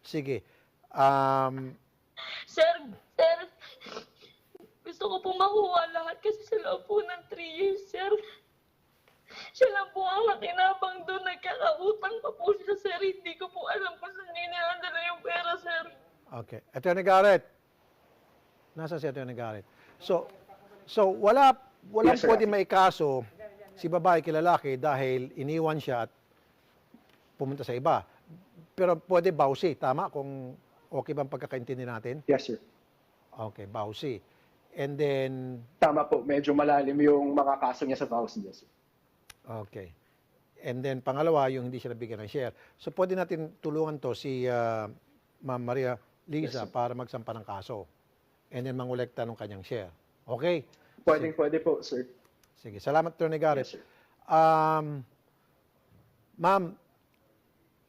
Sige. Sir, sir, gusto ko po makuha lahat kasi sa loob po ng 3 years, sir. Siya lang po ang nakinabang doon. Nagkakautang pa po siya, sir. Hindi ko po alam kung saan niya inaandala yung pera, sir. Okay. Attorney Garrett. Nasa si Attorney Garrett. So walang Yes, sir. pwede maikaso si babae kay lalaki dahil iniwan siya at pumunta sa iba. Pero pwede bawsi, tama? Kung okay bang pagkakaintindi natin? Yes, sir. Okay, bawsi. And then, Tama po, medyo malalim yung mga kaso niya sa vows niya, sir. okay. And then, pangalawa, yung hindi siya nabigyan ng share. So, pwede natin tulungan to si Ma'am Maria Liza Yes, sir. para magsampa ng kaso. And then, mangolekta ng kanyang share. Okay? Pwede po, sir. Sige. Salamat, Attorney Garrett. Yes, sir. Ma'am,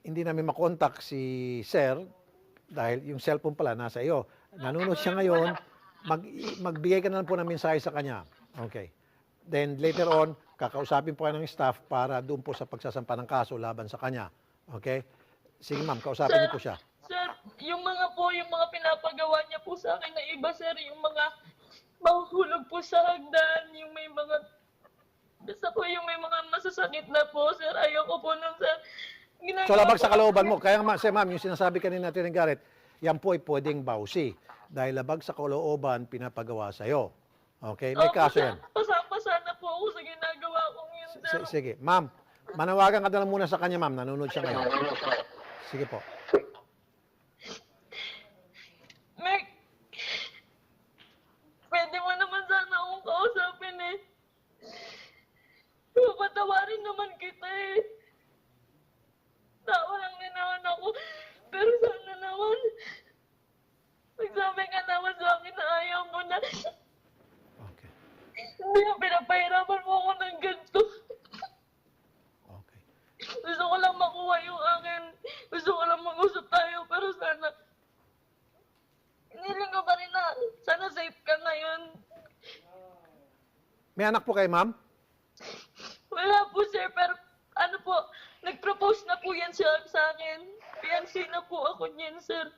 hindi namin makontak si Sir dahil yung cellphone pala nasa iyo. Nanonood siya ngayon. Magbigay ka na lang po ng mensahe sa kanya. Okay. Then later on, kakausapin po kayo ng staff para doon po sa pagsasampa ng kaso laban sa kanya. Okay? Sige ma'am, kausapin niyo po siya. Sir, yung mga pinapagawa niya po sa akin na iba, sir, yung mga mahuhulog po sa hagdan, yung may mga, basta po yung may mga masasakit na po, sir, ayoko po nun, sir. So labag sa kalooban mo. Kaya nga, ma'am, yung sinasabi kanina natin ng Garrett, yan po ay pwedeng bawsi. Dahil labag sa kalooban, pinapagawa sa'yo. Okay? May kaso yan. Pasang-pasa na po ako sa ginagawa kong yun, sir. Sige. Ma'am, manawagan ka na lang muna sa kanya, ma'am. Nanonood siya ngayon. Sige po. Meg, pwede mo naman sana akong kausapin eh. Papatawarin naman kita eh. Tao lang din naman ako. Pero sana naman, magsabi ka naman sa akin na ayaw mo na. Okay. Hindi na pinapahirapan mo ako ng ganito. Okay. Gusto ko lang makuha yung akin. Gusto ko lang mag-usap tayo. Pero sana, hiniling ko pa rin na sana safe ka ngayon. May anak po kayo, ma'am? Wala po, sir. Pero ano po, nag-propose na po yan siya sa akin. Fiancé na po ako niyan, sir.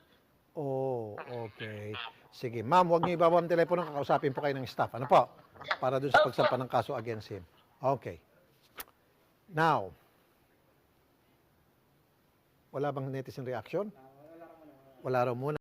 Oh, okay. Sige. Ma'am, huwag niyo ibaba ang telepono. Kakausapin po kayo ng staff. Ano po? Para doon sa pagsampa ng kaso against him. Okay. Now, wala bang netizen reaction? Wala raw muna.